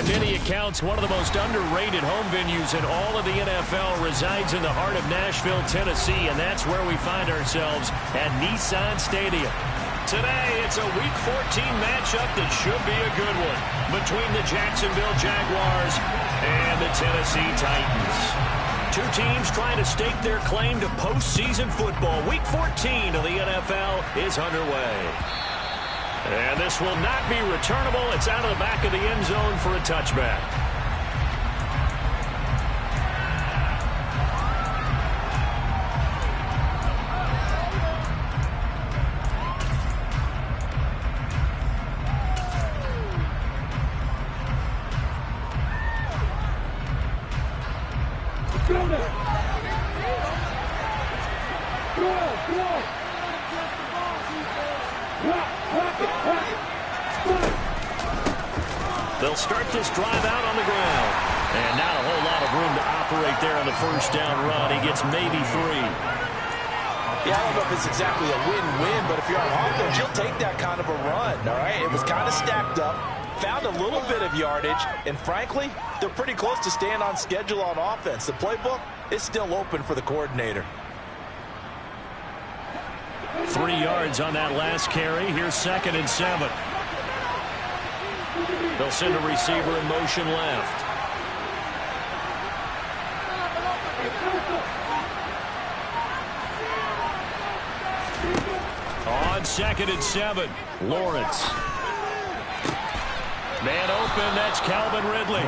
By many accounts, one of the most underrated home venues in all of the NFL resides in the heart of Nashville, Tennessee, and that's where we find ourselves at Nissan Stadium. Today, it's a Week 14 matchup that should be a good one between the Jacksonville Jaguars and the Tennessee Titans. Two teams trying to stake their claim to postseason football. Week 14 of the NFL is underway. And this will not be returnable. It's out of the back of the end zone for a touchback. They'll start this drive out on the ground. And not a whole lot of room to operate there on the first down run. He gets maybe 3. Yeah, I don't know if it's exactly a win-win, but if you're on offense, you'll take that kind of a run, all right? It was kind of stacked up, found a little bit of yardage, and frankly, they're pretty close to staying on schedule on offense. The playbook is still open for the coordinator. 3 yards on that last carry. Here's 2nd and 7. They'll send a receiver in motion left. On 2nd and 7, Lawrence. Man open, that's Calvin Ridley.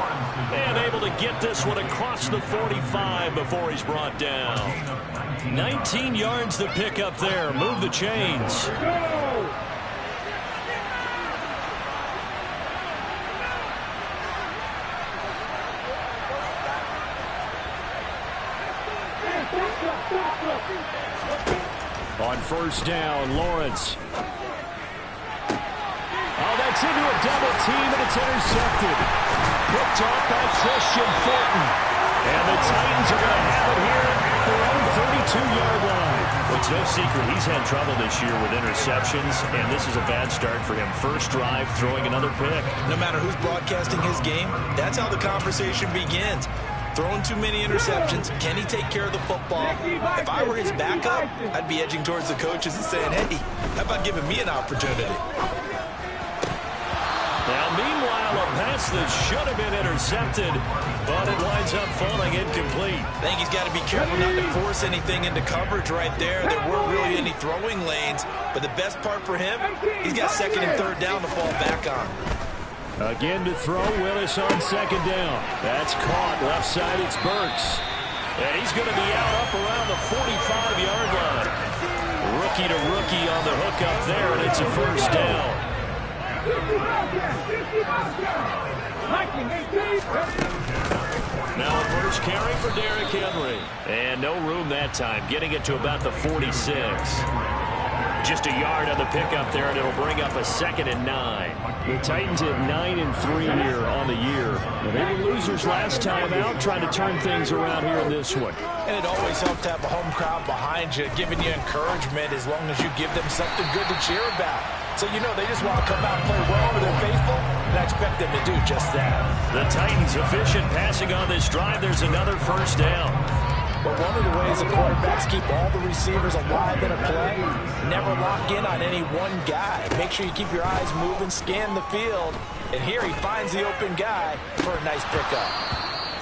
And able to get this one across the 45 before he's brought down. 19 yards to pick up there. Move the chains. On first down, Lawrence. Oh, that's into a double team, and it's intercepted. Picked off by Christian Fulton. And the Titans are going to have it here at their own 32-yard line. Well, it's no secret he's had trouble this year with interceptions, and this is a bad start for him. First drive, throwing another pick. No matter who's broadcasting his game, that's how the conversation begins. Throwing too many interceptions. Can he take care of the football? If I were his backup, I'd be edging towards the coaches and saying, hey, how about giving me an opportunity? Now, meanwhile, a pass that should have been intercepted, but it winds up falling incomplete. I think he's got to be careful not to force anything into coverage right there. There weren't really any throwing lanes, but the best part for him, he's got 2nd and 3rd down to fall back on. Again to throw, Willis on 2nd down. That's caught. Left side, it's Burks. And he's going to be out up around the 45-yard line. Rookie to rookie on the hook up there, and it's a first down. Now a first carry for Derrick Henry. And no room that time, getting it to about the 46. Just a yard on the pickup there, and it'll bring up a 2nd and 9. The Titans at 9-3 here on the year. They were losers last time out, trying to turn things around here in this one. And it always helps to have a home crowd behind you, giving you encouragement as long as you give them something good to cheer about. So you know they just want to come out and play well for their faithful, and I expect them to do just that. The Titans efficient passing on this drive. There's another first down. But one of the ways the quarterbacks keep all the receivers alive in a play, never lock in on any one guy. Make sure you keep your eyes moving, scan the field. And here he finds the open guy for a nice pickup.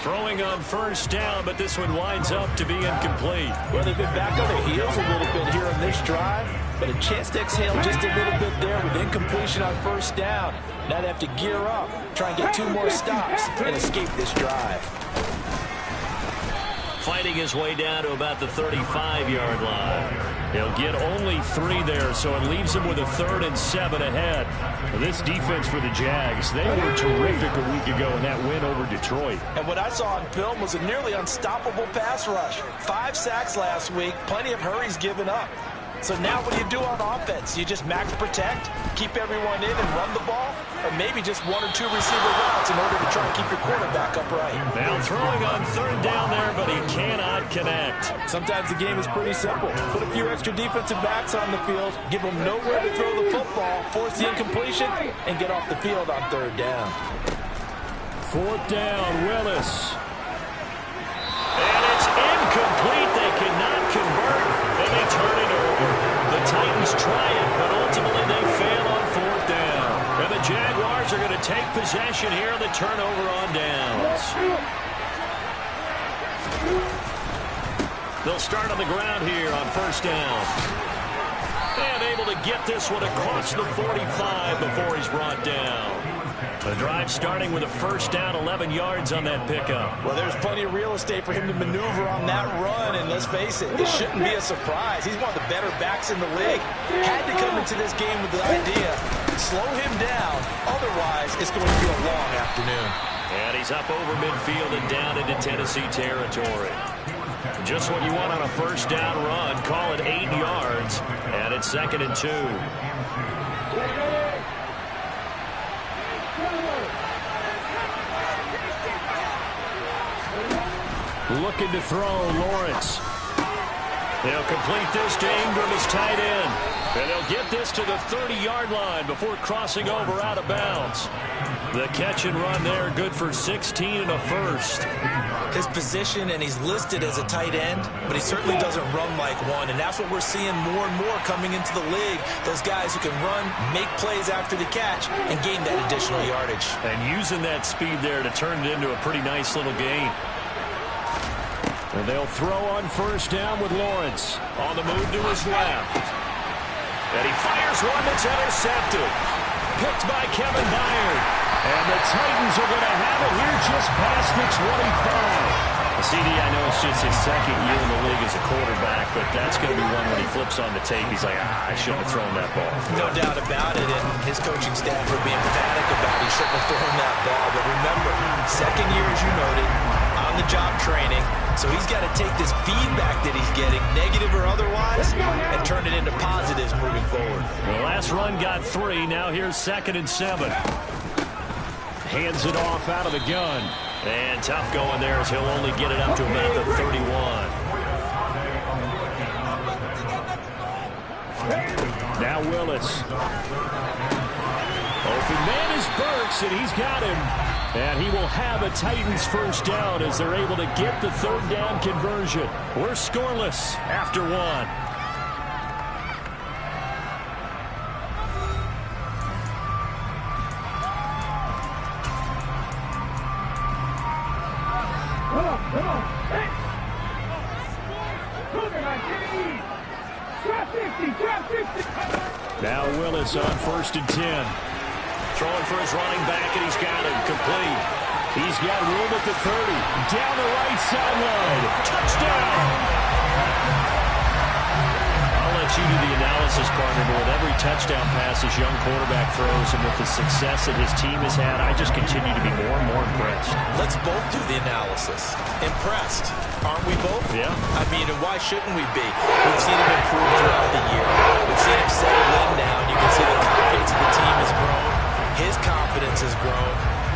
Throwing on first down, but this one winds up to be incomplete. Well, they've been back on their heels a little bit here on this drive, but a chance to exhale just a little bit there with incompletion on first down. Now they have to gear up, try and get 2 more stops, and escape this drive. Fighting his way down to about the 35-yard line. He'll get only 3 there, so it leaves him with a 3rd and 7 ahead. This defense for the Jags, they were terrific a week ago in that win over Detroit. And what I saw on film was a nearly unstoppable pass rush. 5 sacks last week, plenty of hurries given up. So now what do you do on offense? You just max protect, keep everyone in and run the ball, or maybe just 1 or 2 receiver routes in order to try to keep your quarterback upright. Now throwing on 3rd down there, but he cannot connect. Sometimes the game is pretty simple. Put a few extra defensive backs on the field, give them nowhere to throw the football, force the incompletion, and get off the field on 3rd down. 4th down, Willis. And it's incomplete. They cannot convert, and they turn it over. The Titans try it, but ultimately they fail on 4th down. And the Jaguars are going to take possession here on the turnover on downs. They'll start on the ground here on 1st down. And able to get this one across the 45 before he's brought down. The drive starting with a 1st down, 11 yards on that pickup. Well, there's plenty of real estate for him to maneuver on that run, and let's face it, it shouldn't be a surprise. He's one of the better backs in the league. Had to come into this game with the idea, slow him down, otherwise it's going to be a long afternoon. And he's up over midfield and down into Tennessee territory. Just what you want on a 1st down run. Call it 8 yards, and it's 2nd and 2. Looking to throw, Lawrence. They'll complete this to Ingram as tight end. And they'll get this to the 30-yard line before crossing over out of bounds. The catch and run there, good for 16 and a 1st. His position, and he's listed as a tight end, but he certainly doesn't run like one, and that's what we're seeing more and more coming into the league. Those guys who can run, make plays after the catch, and gain that additional yardage. And using that speed there to turn it into a pretty nice little gain. And they'll throw on 1st down with Lawrence. On the move to his left. And he fires one that's intercepted. Picked by Kevin Byard. And the Titans are going to have it here just past the 25. CD, I know it's just his 2nd year in the league as a quarterback, but that's going to be one when he flips on the tape. He's like, I shouldn't have thrown that ball. No doubt about it, and his coaching staff would be emphatic about he shouldn't have thrown that ball. But remember, 2nd year, as you noted, on-the-job training. So he's got to take this feedback that he's getting, negative or otherwise, and turn it into positives moving forward. The last run got 3. Now here's 2nd and 7. Hands it off out of the gun. And tough going there as he'll only get it up to about the 31. Now Willis. Open man is Burks, and he's got him. And he will have a Titans 1st down as they're able to get the 3rd down conversion. We're scoreless after 1. Now Willis on 1st and 10. Throwing for his running back, and he's got him complete. He's got room at the 30. Down the right sideline. Touchdown! I'll let you do the analysis, partner, but with every touchdown pass this young quarterback throws and with the success that his team has had, I just continue to be more and more impressed. Let's both do the analysis. Impressed. Aren't we both? Yeah. I mean, and why shouldn't we be? We've seen him improve throughout the year. We've seen him settle in now. You can see the confidence of the team has grown. His confidence has grown.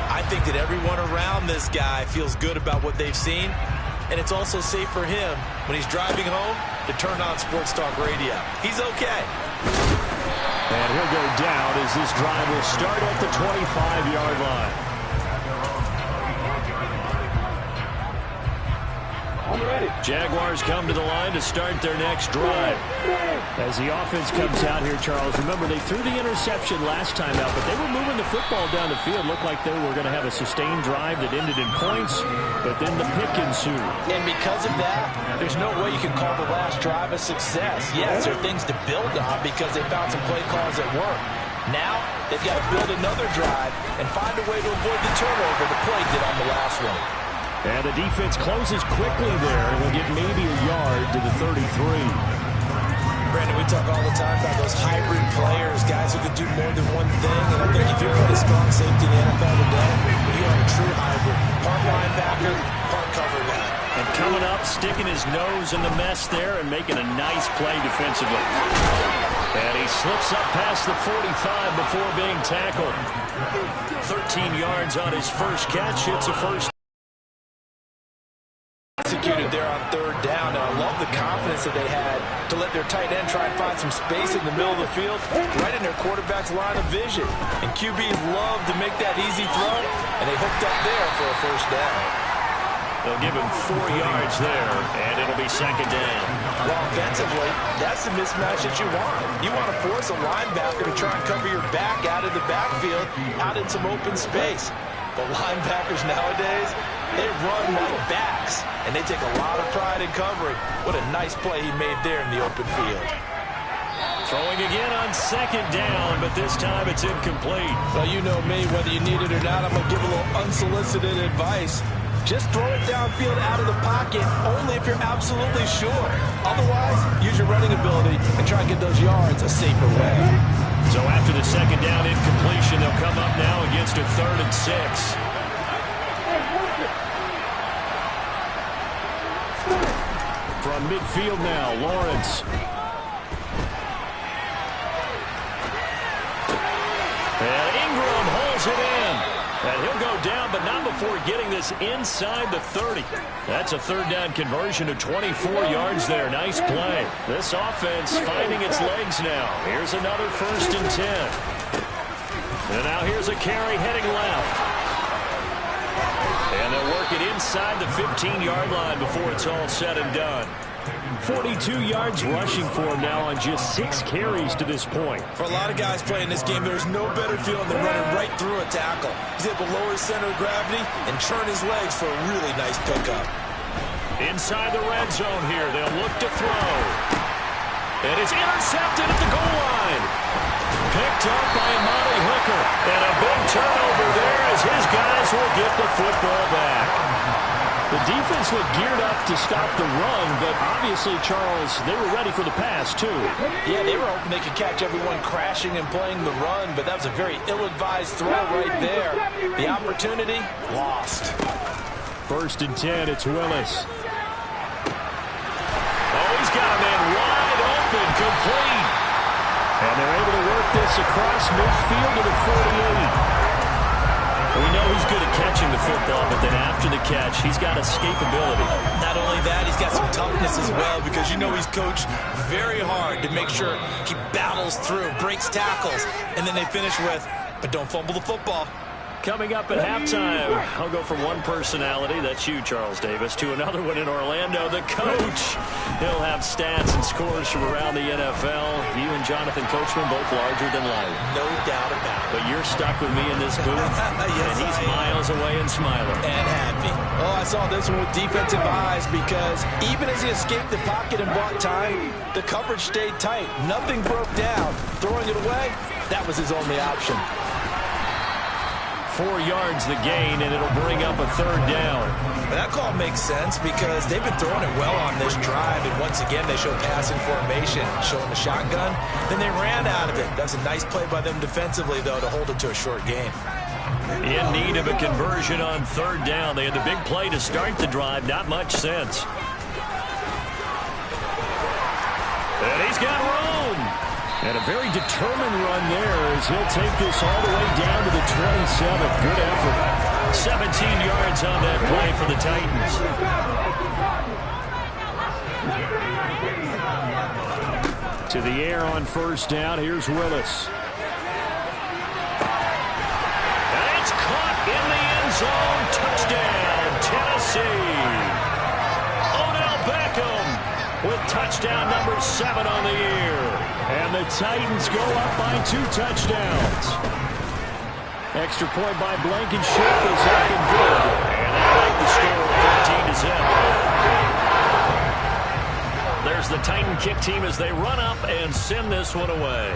I think that everyone around this guy feels good about what they've seen, and it's also safe for him when he's driving home to turn on Sports Talk Radio. He's okay. And he'll go down as this drive will start at the 25-yard line. Jaguars come to the line to start their next drive. As the offense comes out here, Charles, remember they threw the interception last time out, but they were moving the football down the field. Looked like they were going to have a sustained drive that ended in points, but then the pick ensued. And because of that, there's no way you can call the last drive a success. Yes, there are things to build on because they found some play calls that work. Now, they've got to build another drive and find a way to avoid the turnover the play did on the last one. And the defense closes quickly there, and will get maybe a yard to the 33. Brandon, we talk all the time about those hybrid players, guys who can do more than one thing. And I think if you're playing strong safety in the NFL today, you are a true hybrid. Part linebacker, part cover guy. And coming up, sticking his nose in the mess there and making a nice play defensively. And he slips up past the 45 before being tackled. 13 yards on his first catch. It's a first. Executed there on 3rd down. And I love the confidence that they had decide to let their tight end try and find some space in the middle of the field, right in their quarterback's line of vision. And QBs love to make that easy throw, and they hooked up there for a first down. They'll give him 4 yards there, and it'll be second down. Well, offensively, that's the mismatch that you want. You want to force a linebacker to try and cover your back out of the backfield, out in some open space. But linebackers nowadays, they run like backs, and they take a lot of pride in covering. What a nice play he made there in the open field. Throwing again on second down, but this time it's incomplete. Well, you know me, whether you need it or not, I'm going to give a little unsolicited advice. Just throw it downfield out of the pocket only if you're absolutely sure. Otherwise, use your running ability and try and get those yards a safer way. So after the second down incompletion, they'll come up now against a 3rd and 6. From midfield now, Lawrence. And Ingram holds it in. And he'll go down, but not before getting this inside the 30. That's a 3rd down conversion to 24 yards there. Nice play. This offense finding its legs now. Here's another 1st and 10. And now here's a carry heading left. And they'll work it inside the 15-yard line before it's all said and done. 42 yards rushing for him now on just 6 carries to this point. For a lot of guys playing this game, there's no better feeling than running right through a tackle. He's able to lower his center of gravity and turn his legs for a really nice pickup. Inside the red zone here, they'll look to throw. And it's intercepted at the goal line. Picked up by Amari Hooker. And a big turnover there as his guys will get the football back. The defense looked geared up to stop the run, but obviously, Charles, they were ready for the pass, too. Yeah, they were hoping they could catch everyone crashing and playing the run, but that was a very ill-advised throw right there. The opportunity, lost. 1st and 10, it's Willis. Oh, he's got a man wide open, complete. And they're able to work this across midfield to the 48. We know he's good at catching the football, but then after the catch, he's got escapability. Not only that, he's got some toughness as well, because you know he's coached very hard to make sure he battles through, breaks tackles, and then they finish with, but don't fumble the football. Coming up at halftime, I'll go from one personality, that's you, Charles Davis, to another one in Orlando, the coach. He'll have stats and scores from around the NFL. You and Jonathan Coachman both larger than life. No doubt about it. But you're stuck with me in this booth, yes, and he's miles away and smiling. And happy. Oh, I saw this one with defensive eyes, because even as he escaped the pocket and bought time, the coverage stayed tight. Nothing broke down. Throwing it away, that was his only option. 4 yards the gain, and it'll bring up a 3rd down. That call makes sense because they've been throwing it well on this drive, and once again they show passing formation, showing the shotgun. Then they ran out of it. That's a nice play by them defensively, though, to hold it to a short gain. In need of a conversion on 3rd down. They had the big play to start the drive. Not much sense. And he's got room. And a very determined run there as he'll take this all the way down to the 27. Good effort. 17 yards on that play for the Titans. To the air on 1st down. Here's Willis. And it's caught in the end zone. Touchdown, Tennessee. Odell Beckham with touchdown number 7 on the year. And the Titans go up by 2 touchdowns. Extra point by Blankenship is up and good. And that'll make the score 14-0. There's the Titan kick team as they run up and send this one away.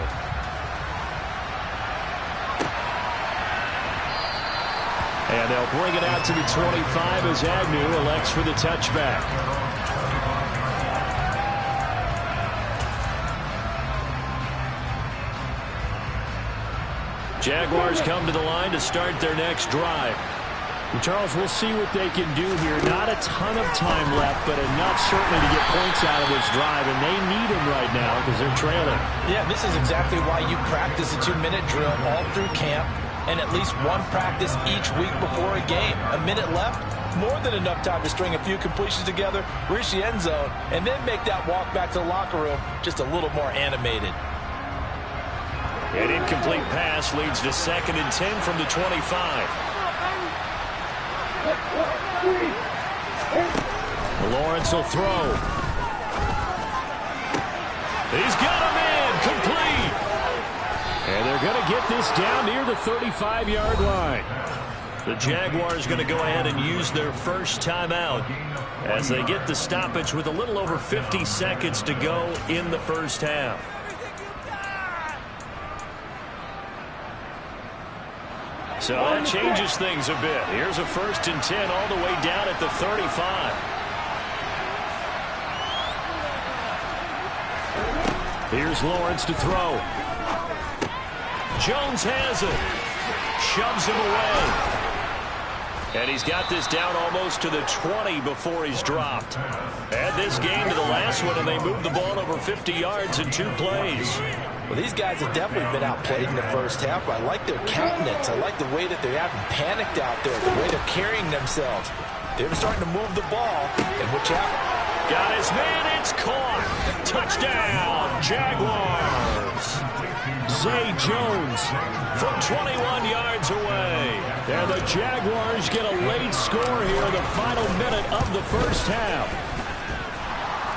And they'll bring it out to the 25 as Agnew elects for the touchback. Jaguars come to the line to start their next drive. And Charles, we'll see what they can do here. Not a ton of time left, but enough certainly to get points out of this drive, and they need them right now because they're trailing. Yeah, this is exactly why you practice a 2-minute drill all through camp and at least one practice each week before a game. A minute left, more than enough time to string a few completions together, reach the end zone, and then make that walk back to the locker room just a little more animated. An incomplete pass leads to 2nd and 10 from the 25. Lawrence will throw. He's got him in, complete. And they're going to get this down near the 35-yard line. The Jaguars going to go ahead and use their first timeout as they get the stoppage with a little over 50 seconds to go in the first half. So that changes things a bit. Here's a 1st and 10 all the way down at the 35. Here's Lawrence to throw. Jones has it. Shoves him away. And he's got this down almost to the 20 before he's dropped. Add this game to the last one, and they moved the ball over 50 yards in 2 plays. Well, these guys have definitely been outplayed in the first half, but I like their countenance. I like the way that they haven't panicked out there, the way they're carrying themselves. They're starting to move the ball, and watch out. Got his man, it's caught. Touchdown, Jaguars. Zay Jones from 21 yards away. And the Jaguars get a late score here in the final minute of the first half.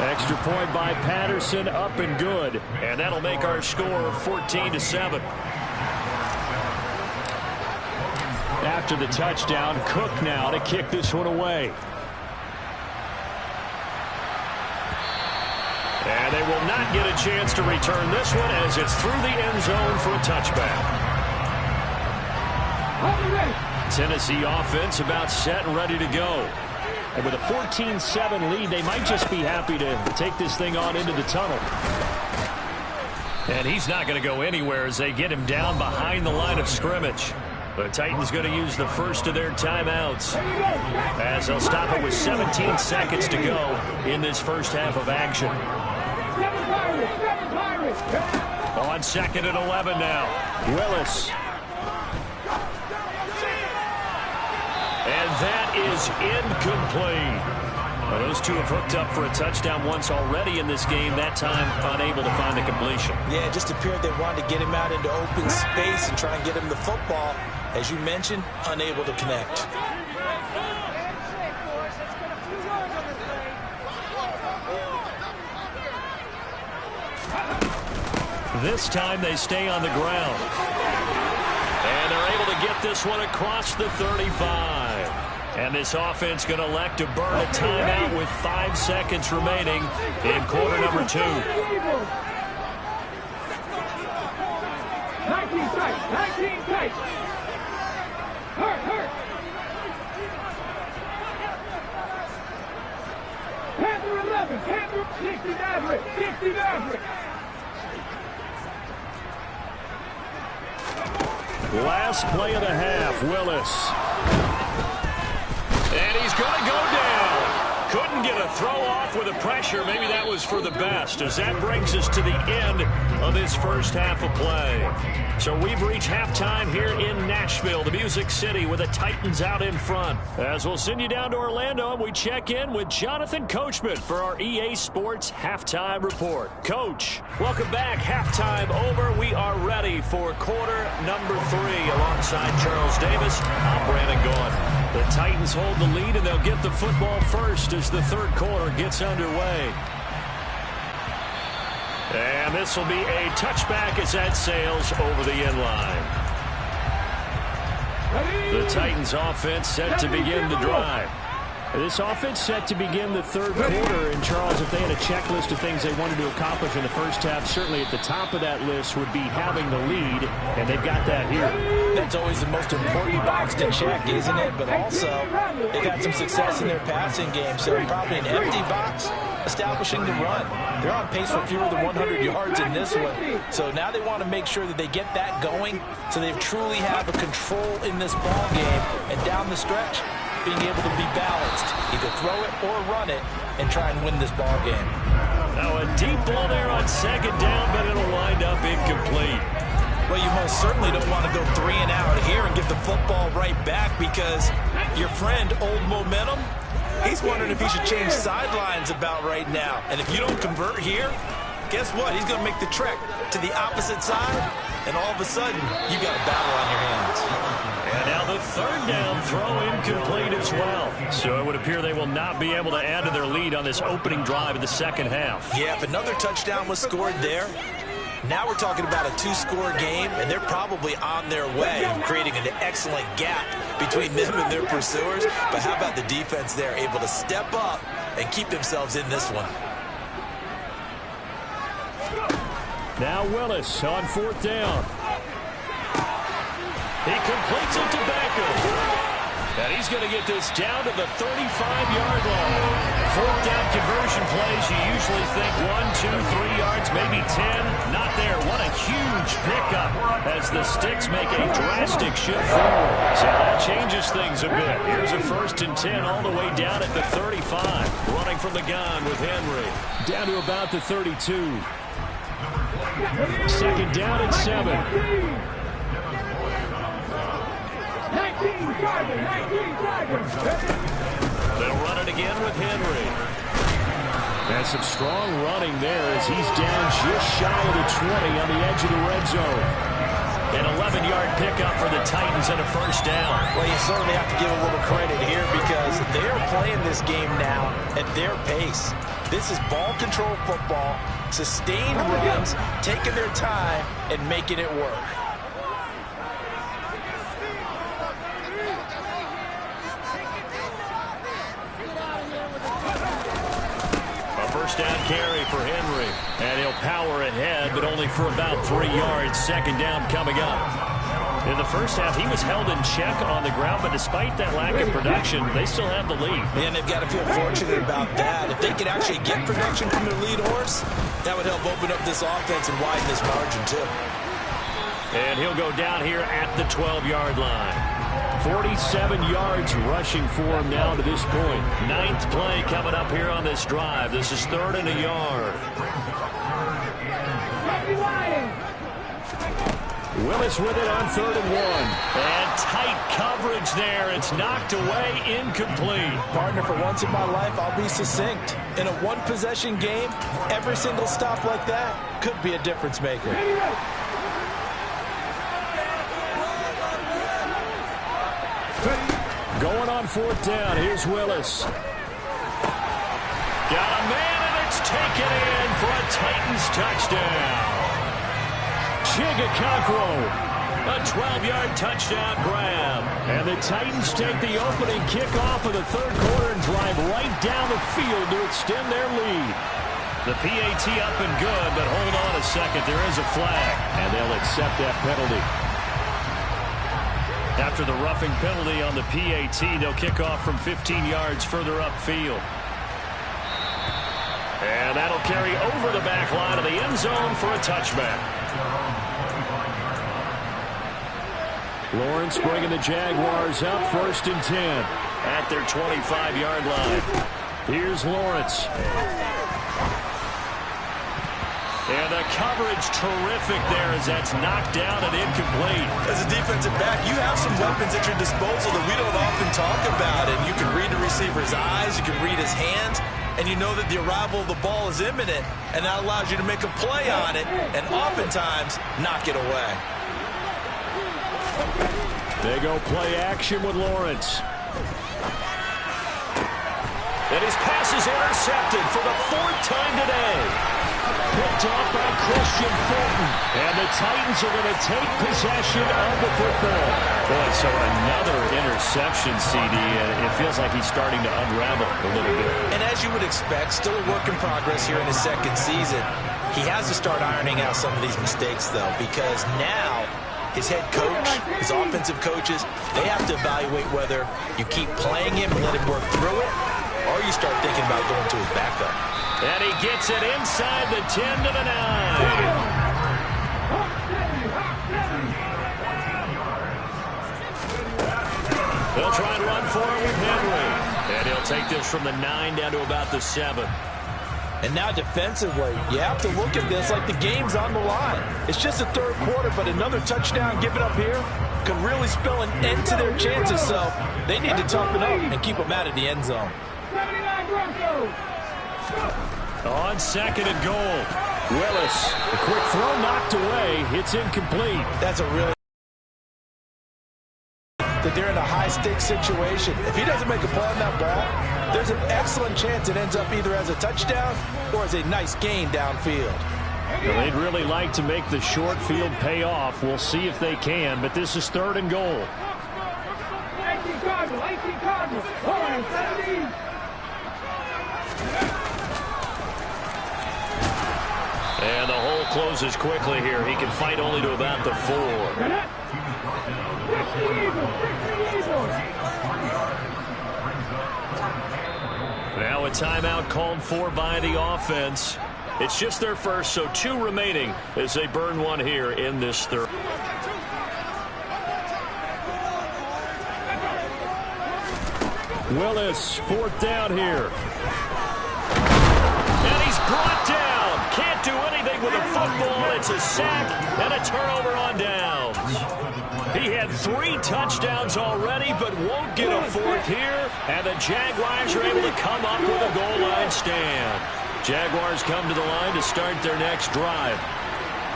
Extra point by Patterson, up and good. And that'll make our score 14-7. After the touchdown, Cook now to kick this one away. And they will not get a chance to return this one as it's through the end zone for a touchback. Tennessee offense about set and ready to go. And with a 14-7 lead, they might just be happy to take this thing on into the tunnel. And he's not going to go anywhere as they get him down behind the line of scrimmage. The Titans going to use the first of their timeouts as they'll stop it with 17 seconds to go in this first half of action. On 2nd and 11 now. Willis. And that is incomplete. Well, those two have hooked up for a touchdown once already in this game, that time unable to find the completion. Yeah, it just appeared they wanted to get him out into open space and try and get him the football. As you mentioned, unable to connect. This time they stay on the ground. And they're able to get this one across the 35. And this offense going to elect to burn a timeout with 5 seconds remaining in quarter number 2. 19 tight. Hurt. Panther 11, Panther 60 Maverick. Last play of the half, Willis. And he's going to go down. Couldn't get a throw off with the pressure. Maybe that was for the best, as that brings us to the end of this first half of play. So we've reached halftime here in Nashville, the Music City, with the Titans out in front. As we'll send you down to Orlando, and we check in with Jonathan Coachman for our EA Sports Halftime Report. Coach, welcome back. Halftime over. We are ready for quarter number 3. Alongside Charles Davis, I'm Brandon Gaughan. The Titans hold the lead, and they'll get the football first as the third quarter gets underway. And this will be a touchback as that sails over the end line. The Titans offense set to begin the drive. This offense set to begin the third quarter. And, Charles, if they had a checklist of things they wanted to accomplish in the first half, certainly at the top of that list would be having the lead, and they've got that here. That's always the most important box to check, isn't it? But also, they've had some success in their passing game, so probably an empty box establishing the run. They're on pace for fewer than 100 yards in this one. So now they want to make sure that they get that going so they truly have a control in this ball game. And down the stretch, being able to be balanced, either throw it or run it, and try and win this ball game. Now a deep ball there on second down, but it'll wind up incomplete. Well, you most certainly don't want to go 3 and out here and give the football right back, because your friend, Old Momentum, he's wondering if he should change sidelines about right now. And if you don't convert here, guess what? He's going to make the trek to the opposite side, and all of a sudden, you got a battle on your hands. And now the third down throw incomplete as well. So it would appear they will not be able to add to their lead on this opening drive of the second half. Yeah, if another touchdown was scored there, now we're talking about a 2-score game, and they're probably on their way, creating an excellent gap between them and their pursuers. But how about the defense there, able to step up and keep themselves in this one? Now Willis on 4th down. He completes it to Beckham. And he's going to get this down to the 35-yard line. 4th down conversion plays, you usually think 1, 2, 3 yards, maybe 10. Not there. What a huge pickup as the Sticks make a drastic shift forward. So that changes things a bit. Here's a 1st and 10 all the way down at the 35. Running from the gun with Henry. Down to about the 32. 2nd down at 7. 19 driving. They'll run it again with Henry. And some strong running there as he's down just shy of the 20 on the edge of the red zone. An 11-yard pickup for the Titans and a 1st down. Well, you certainly have to give a little credit here, because they're playing this game now at their pace. This is ball control football, sustained runs, taking their time and making it work. First down carry for Henry. And he'll power ahead, but only for about 3 yards. 2nd down coming up. In the first half, he was held in check on the ground, but despite that lack of production, they still have the lead. And they've got to feel fortunate about that. If they could actually get production from their lead horse, that would help open up this offense and widen this margin too. And he'll go down here at the 12-yard line. 47 yards rushing for him now to this point. 9th play coming up here on this drive. This is 3rd and a yard. Willis with it on 3rd and 1. And tight coverage there. It's knocked away, incomplete. Partner, for once in my life, I'll be succinct. In a one-possession game, every single stop like that could be a difference maker. Going on 4th down. Here's Willis. Got a man, and it's taken in for a Titans touchdown. Chigakonkwo. A 12-yard touchdown grab. And the Titans take the opening kickoff of the 3rd quarter and drive right down the field to extend their lead. The PAT up and good, but hold on a second. There is a flag, and they'll accept that penalty. After the roughing penalty on the PAT, they'll kick off from 15 yards further upfield. And that'll carry over the back line of the end zone for a touchback. Lawrence bringing the Jaguars up, 1st and 10 at their 25-yard line. Here's Lawrence. And the coverage terrific there as that's knocked down and incomplete. As a defensive back, you have some weapons at your disposal that we don't often talk about. And you can read the receiver's eyes, you can read his hands, and you know that the arrival of the ball is imminent, and that allows you to make a play on it and oftentimes knock it away. They go play action with Lawrence. And his pass is intercepted for the 4th time today. Picked off by Christian Fulton. And the Titans are going to take possession of the football. Boy, so another interception, CD. It feels like he's starting to unravel a little bit. And as you would expect, still a work in progress here in his 2nd season. He has to start ironing out some of these mistakes, though, because now his head coach, his offensive coaches, they have to evaluate whether you keep playing him and let him work through it, or you start thinking about going to his backup. And he gets it inside the 10 to the 9. They'll try and run for it with Henry. And he'll take this from the 9 down to about the 7. And now defensively, you have to look at this like the game's on the line. It's just the third quarter, but another touchdown given up here could really spell an end to their chances. So they need to toughen up and keep them out of the end zone. 79 Broncos. On second and goal, Willis. A quick throw knocked away. It's incomplete. That's a really... that they're in a high-stakes situation. If he doesn't make a play on that ball, there's an excellent chance it ends up either as a touchdown or as a nice gain downfield. Well, they'd really like to make the short field pay off. We'll see if they can, but this is third and goal. 18 Cardinals. Hold on, 17. And the hole closes quickly here. He can fight only to about the 4. Now a timeout called for by the offense. It's just their first, so 2 remaining as they burn one here in this third. Willis, 4th down here. And he's brought down. Can't do anything with a football. It's a sack and a turnover on downs. He had 3 touchdowns already, but won't get a 4th here. And the Jaguars are able to come up with a goal line stand. Jaguars come to the line to start their next drive.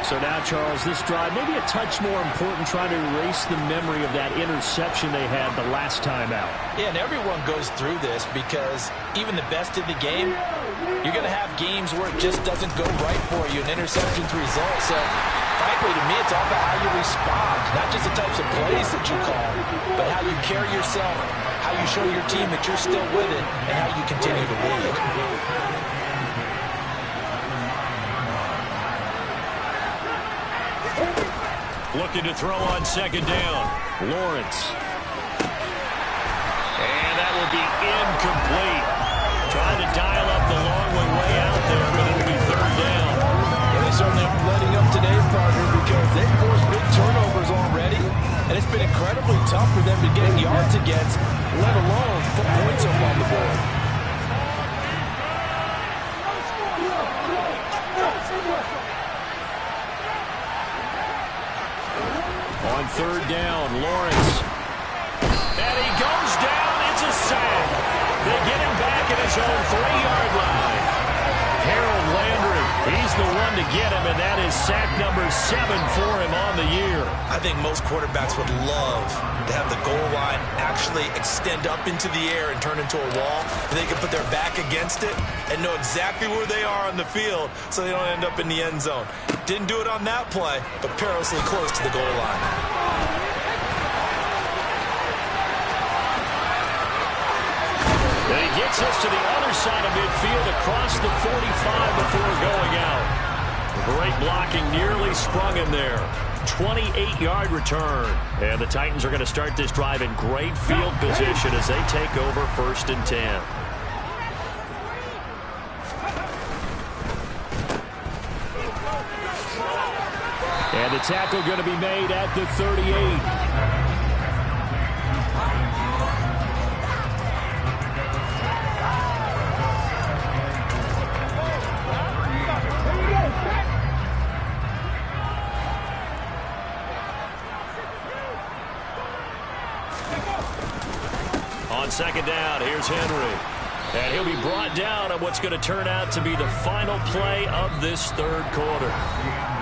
So now, Charles, this drive maybe a touch more important, trying to erase the memory of that interception they had the last time out. Yeah, and everyone goes through this because even the best in the game, you're going to have games where it just doesn't go right for you, and interceptions result. So, frankly, to me, it's all about how you respond, not just the types of plays that you call, but how you carry yourself, how you show your team that you're still with it, and how you continue to lead. Looking to throw on second down. Lawrence. And that will be incomplete. Trying to dial up the long one way out there, but it'll be third down. Well, they certainly aren't letting up today, partner, because they've forced big turnovers already, and it's been incredibly tough for them to get yards against, let alone put points up on the board. On third down, Lawrence. And he goes down. It's a sack. They get him back at his own 3-yard line. Harold Landry, he's the one to get him, and that is sack number 7 for him on the year. I think most quarterbacks would love to have the goal line actually extend up into the air and turn into a wall. They can put their back against it and know exactly where they are on the field so they don't end up in the end zone. Didn't do it on that play, but perilously close to the goal line. And he gets us to the other side of midfield across the 45 before going out. Great blocking, nearly sprung him there. 28-yard return. And the Titans are going to start this drive in great field position as they take over 1st and 10. And the tackle going to be made at the 38. On second down, here's Henry. And he'll be brought down on what's going to turn out to be the final play of this third quarter.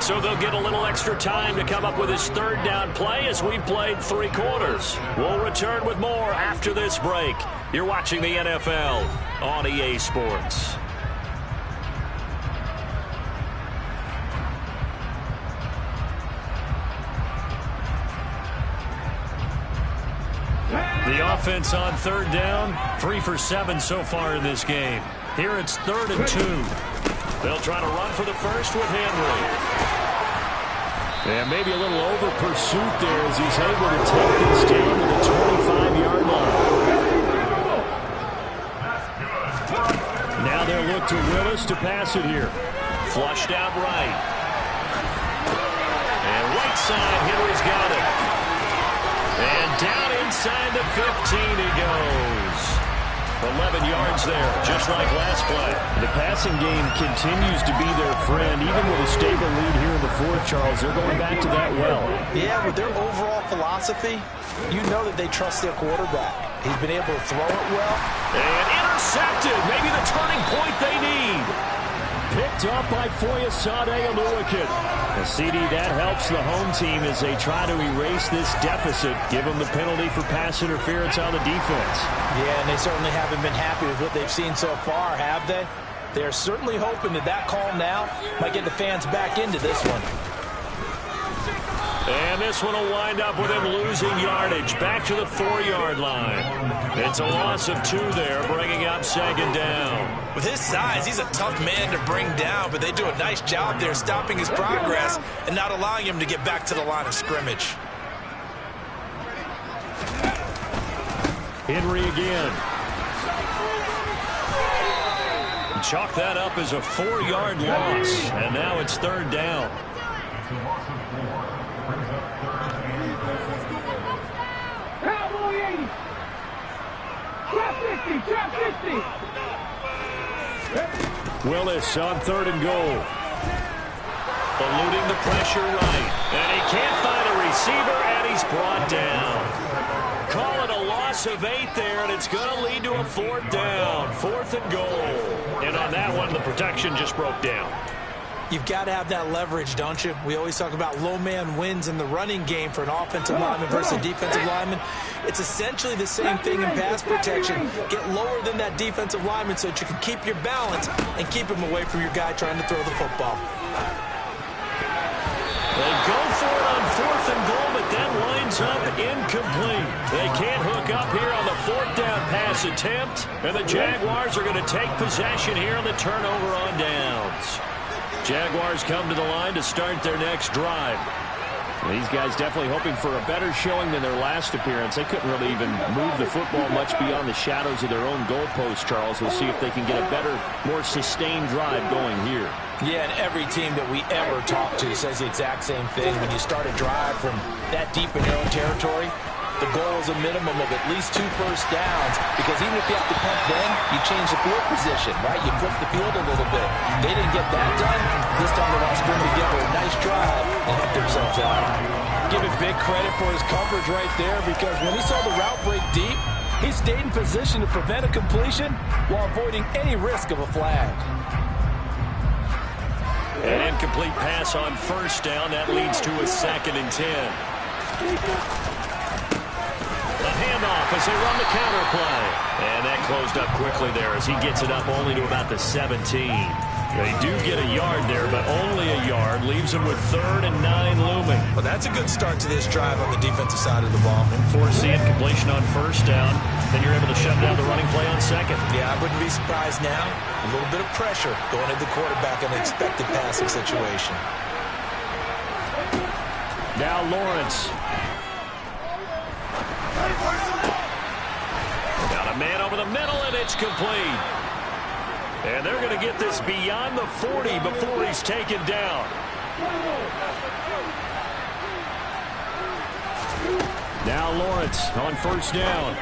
So they'll get a little extra time to come up with his third down play as we've played 3 quarters. We'll return with more after this break. You're watching the NFL on EA Sports. The offense on third down, 3 for 7 so far in this game. Here it's 3rd and 2. They'll try to run for the first with Henry. And maybe a little over pursuit there as he's able to take this down to the 25-yard line. Now they'll look to Willis to pass it here. Flushed out right. And right side, Henry's got it. And down inside the 15 he goes. 11 yards there, just like last play. The passing game continues to be their friend. Even with a stable lead here in the fourth, Charles, they're going back to that well. Yeah, with their overall philosophy, you know that they trust their quarterback. He's been able to throw it well. And intercepted. Maybe the turning point they need. Picked up by Foyesade Aluakin. The CD, that helps the home team as they try to erase this deficit. Give them the penalty for pass interference on the defense. Yeah, and they certainly haven't been happy with what they've seen so far, have they? They're certainly hoping that that call now might get the fans back into this one. And this one will wind up with him losing yardage. Back to the 4-yard line. It's a loss of 2 there, bringing up second down. With his size, he's a tough man to bring down, but they do a nice job there stopping his progress and not allowing him to get back to the line of scrimmage. Henry again. Chalk that up as a 4-yard loss, and now it's third down. Cowboy 80. Trap 50, trap 50. Willis on 3rd and goal. Eluding the pressure right. And he can't find a receiver, and he's brought down. Call it a loss of 8 there, and it's going to lead to a 4th down. 4th and goal. And on that one, the protection just broke down. You've got to have that leverage, don't you? We always talk about low man wins in the running game for an offensive lineman versus a defensive lineman. It's essentially the same thing in pass protection. Get lower than that defensive lineman so that you can keep your balance and keep him away from your guy trying to throw the football. They go for it on 4th and goal, but that winds up incomplete. They can't hook up here on the 4th down pass attempt, and the Jaguars are going to take possession here on the turnover on downs. Jaguars come to the line to start their next drive. These guys definitely hoping for a better showing than their last appearance. They couldn't really even move the football much beyond the shadows of their own goalpost, Charles. We'll see if they can get a better, more sustained drive going here. Yeah, and every team that we ever talk to says the exact same thing. When you start a drive from that deep in your own territory, the goal is a minimum of at least 2 first downs, because even if you have to punt then, you change the field position, right? You flip the field a little bit. They didn't get that done. This time they want to string together a nice drive and help themselves out. Give it big credit for his coverage right there, because when he saw the route break deep, he stayed in position to prevent a completion while avoiding any risk of a flag. An incomplete pass on 1st down. That leads to a 2nd and 10. A handoff as they run the counter play. And that closed up quickly there as he gets it up only to about the 17. They do get a yard there, but only a yard. Leaves them with 3rd and 9 looming. Well, that's a good start to this drive on the defensive side of the ball. Foreseeing completion on 1st down. Then you're able to shut down the running play on 2nd. Yeah, I wouldn't be surprised now. A little bit of pressure going into the quarterback in an expected passing situation. Now Lawrence. Got a man over the middle, and it's complete. And they're going to get this beyond the 40 before he's taken down. Now Lawrence on 1st down.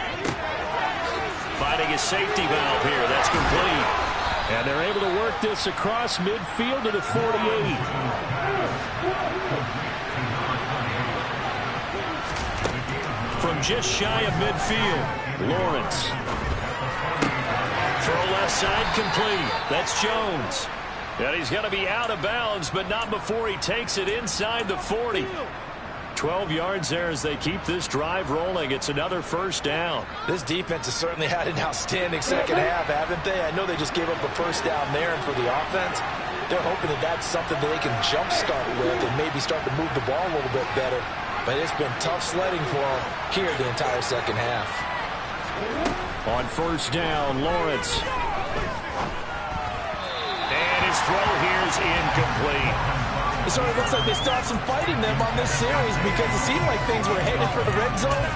Finding a safety valve here. That's complete. And they're able to work this across midfield to the 48. From just shy of midfield, Lawrence. Throw left side complete. That's Jones. And he's going to be out of bounds, but not before he takes it inside the 40. 12 yards there as they keep this drive rolling. It's another 1st down. This defense has certainly had an outstanding second half, haven't they? I know they just gave up a 1st down there, and for the offense, they're hoping that that's something that they can jumpstart with and maybe start to move the ball a little bit better. But it's been tough sledding for them here the entire second half. On 1st down, Lawrence. And his throw here is incomplete. It sort of looks like they still have some fight in them on this series, because it seemed like things were headed for the red zone.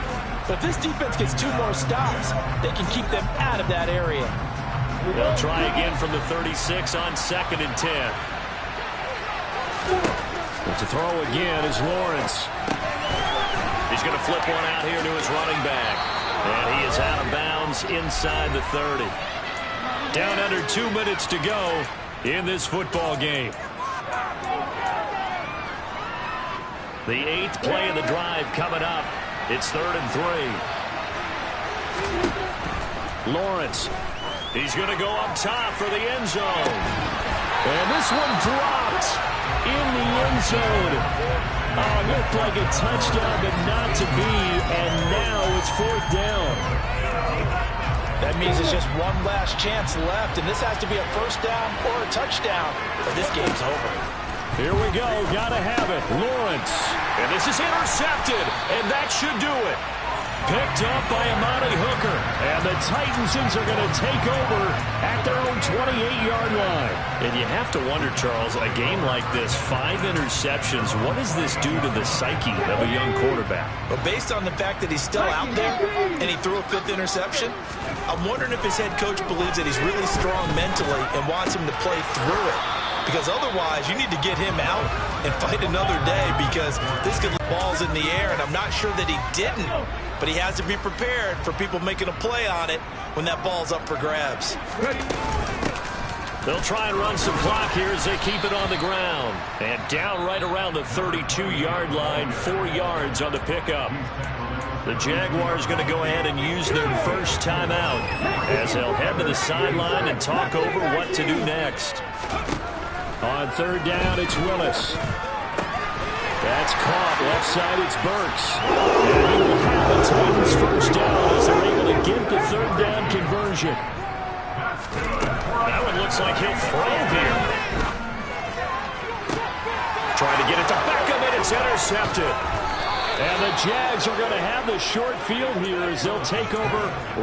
But if this defense gets 2 more stops, they can keep them out of that area. They'll try again from the 36 on 2nd and 10. But to throw again is Lawrence. He's going to flip one out here to his running back. And he is out of bounds inside the 30. Down under 2 minutes to go in this football game. The 8th play of the drive coming up. It's 3rd and 3. Lawrence. He's going to go up top for the end zone. And this one dropped in the end zone. Oh, it looked like a touchdown, but not to be. And now it's 4th down. That means it's just one last chance left, and this has to be a first down or a touchdown, or this game's over. Here we go. Gotta have it. Lawrence. And this is intercepted, and that should do it. Picked up by Amani Hooker. And the Titans are going to take over at their own 28-yard line. And you have to wonder, Charles, a game like this, 5 interceptions, what does this do to the psyche of a young quarterback? But based on the fact that he's still out there and he threw a 5th interception, I'm wondering if his head coach believes that he's really strong mentally and wants him to play through it. Because otherwise, you need to get him out and fight another day, because this could balls in the air, and I'm not sure that he didn't. But he has to be prepared for people making a play on it when that ball's up for grabs. They'll try and run some clock here as they keep it on the ground. And down right around the 32-yard line, 4 yards on the pickup. The Jaguars going to go ahead and use their first timeout as they'll head to the sideline and talk over what to do next. On 3rd down, it's Willis. That's caught. Left side, it's Burks. And he will have the Titans first down as they're able to get the 3rd down conversion. That one looks like he'll throw here. Trying to get it to Beckham, and it's intercepted. And the Jags are going to have the short field here as they'll take over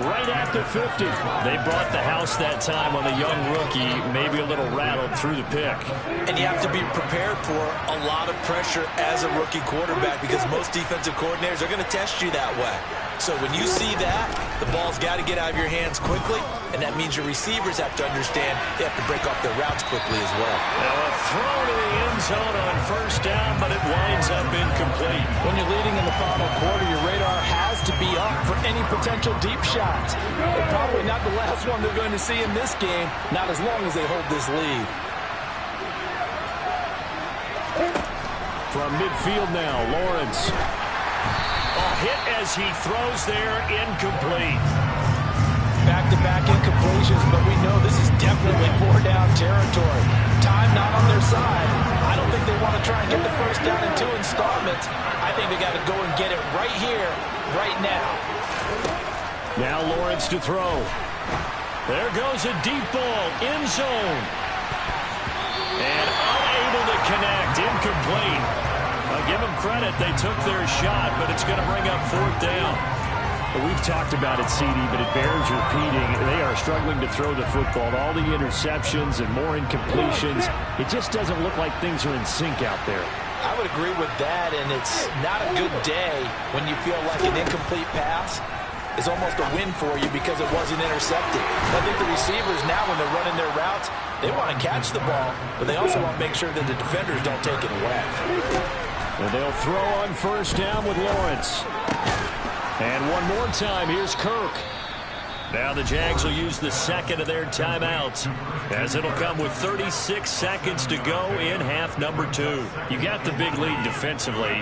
right at the 50. They brought the house that time on the young rookie, maybe a little rattled through the pick. And you have to be prepared for a lot of pressure as a rookie quarterback, because most defensive coordinators are going to test you that way. So when you see that, the ball's got to get out of your hands quickly, and that means your receivers have to understand they have to break off their routes quickly as well. Now a throw to the end zone on first down, but it winds up incomplete. When you're leading in the final quarter, your radar has to be up for any potential deep shots. But probably not the last one they're going to see in this game, not as long as they hold this lead. From midfield now, Lawrence. Hit as he throws there, incomplete. Back-to-back incompletions, but we know this is definitely 4-down territory. Time not on their side. I don't think they want to try and get the first down in 2 installments. I think they got to go and get it right here, right now. Now Lawrence to throw. There goes a deep ball, end zone. And unable to connect, incomplete. I'll give them credit. They took their shot, but it's going to bring up 4th down. Well, we've talked about it, CD, but it bears repeating. They are struggling to throw the football. All the interceptions and more incompletions. It just doesn't look like things are in sync out there. I would agree with that, and it's not a good day when you feel like an incomplete pass is almost a win for you because it wasn't intercepted. I think the receivers now, when they're running their routes, they want to catch the ball, but they also want to make sure that the defenders don't take it away. And they'll throw on first down with Lawrence. And one more time, here's Kirk. Now the Jags will use the second of their timeouts, as it'll come with 36 seconds to go in half number 2. You got the big lead defensively,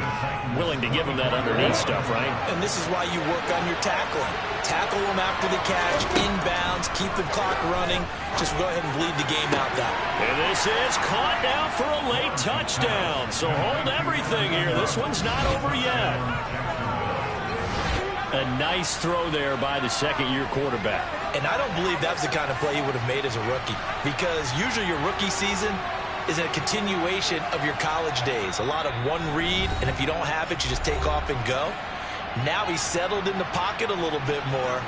willing to give them that underneath stuff, right? And this is why you work on your tackling. Tackle them after the catch, inbounds, keep the clock running. Just go ahead and bleed the game out that way. And this is caught now for a late touchdown. So hold everything here. This one's not over yet. A nice throw there by the second-year quarterback. And I don't believe that's the kind of play he would have made as a rookie, because usually your rookie season is a continuation of your college days. A lot of one read, and if you don't have it, you just take off and go. Now he's settled in the pocket a little bit more,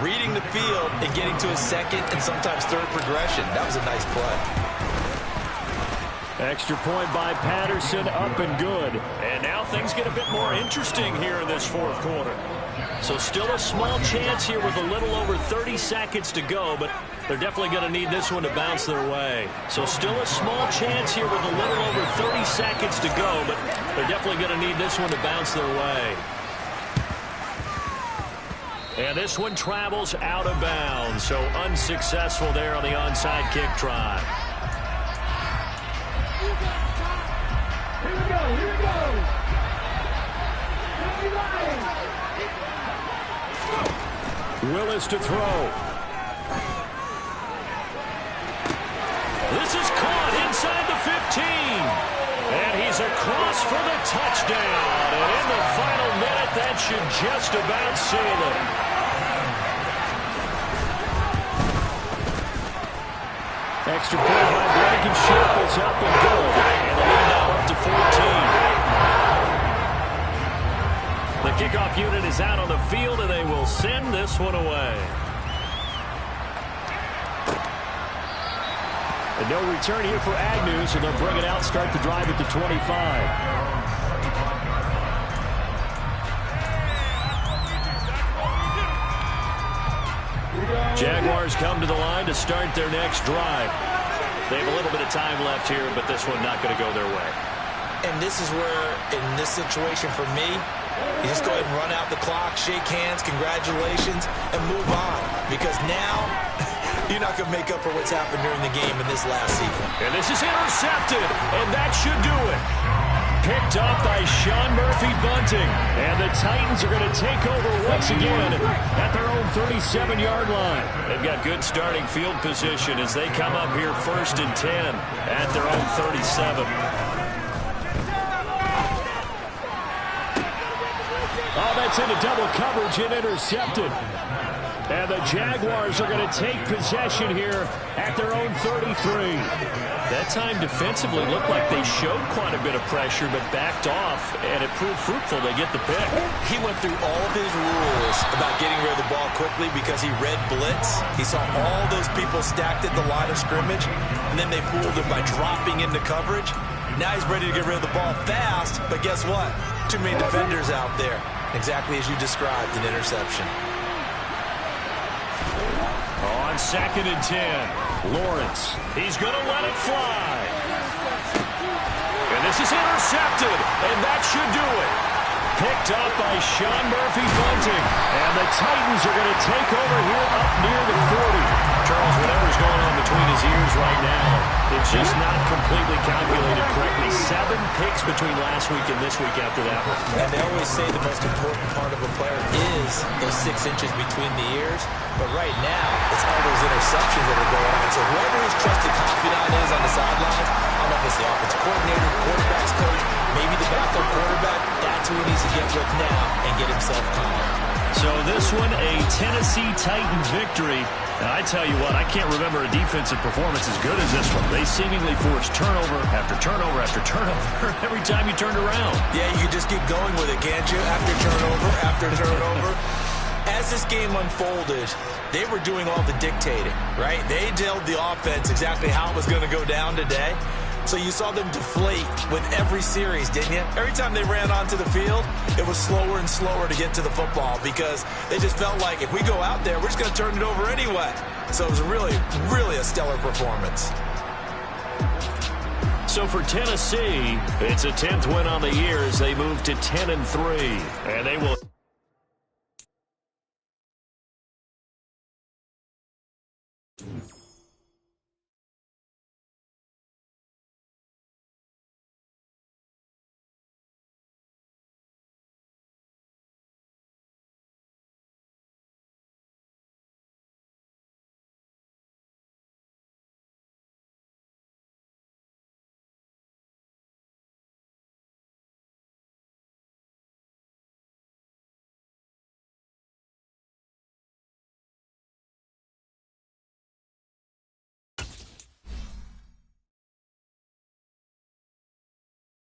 reading the field and getting to his second and sometimes third progression. That was a nice play. Extra point by Patterson, up and good. And now things get a bit more interesting here in this 4th quarter. So still a small chance here with a little over 30 seconds to go, but they're definitely going to need this one to bounce their way. So still a small chance here with a little over 30 seconds to go, but they're definitely going to need this one to bounce their way. And this one travels out of bounds, so unsuccessful there on the onside kick try. Here we go, here we go. Willis to throw. This is caught inside the 15. And he's across for the touchdown. And in the final minute, that should just about seal it. Extra point by Blankenship is up and good. And the lead now up to 14. The kickoff unit is out on the field, and they will send this one away. And no return here for Agnew, so they'll bring it out, start the drive at the 25. Jaguars come to the line to start their next drive. They have a little bit of time left here, but this one not going to go their way. And this is where, in this situation for me, you just go ahead and run out the clock, shake hands, congratulations, and move on. Because now, you're not going to make up for what's happened during the game in this last sequence. And this is intercepted, and that should do it. Picked up by Sean Murphy-Bunting. And the Titans are going to take over once again at their own 37-yard line. They've got good starting field position as they come up here 1st and 10 at their own 37. Oh, that's into double coverage and intercepted. And the Jaguars are going to take possession here at their own 33. That time defensively looked like they showed quite a bit of pressure but backed off, and it proved fruitful. They get the pick. He went through all of his rules about getting rid of the ball quickly because he read blitz. He saw all those people stacked at the line of scrimmage, and then they fooled him by dropping into coverage. Now he's ready to get rid of the ball fast, but guess what? Too many defenders out there. Exactly as you described, an interception. On 2nd and 10, Lawrence. He's going to let it fly. And this is intercepted, and that should do it. Picked up by Sean Murphy-Bunting. And the Titans are going to take over here up near the 40. Charles, whatever's going on between his ears right now, it's just not completely calculated correctly. 7 picks between last week and this week after that one. And they always say the most important part of a player is those 6 inches between the ears. But right now, it's all those interceptions that are going on. So whoever his trusted confidant is on the sidelines, I don't know if it's the offensive coordinator, quarterback's coach, maybe the backup quarterback, that's who he needs to get with now and get himself calm. So this one, a Tennessee Titans victory. And I tell you what, I can't remember a defensive performance as good as this one. They seemingly forced turnover after turnover after turnover every time you turned around. Yeah, you just keep going with it, can't you? After turnover, after turnover. As this game unfolded, they were doing all the dictating, right? They told the offense exactly how it was going to go down today. So you saw them deflate with every series, didn't you? Every time they ran onto the field, it was slower and slower to get to the football because they just felt like if we go out there, we're just going to turn it over anyway. So it was really, really a stellar performance. So for Tennessee, it's a 10th win on the year as they move to 10-3. And they will...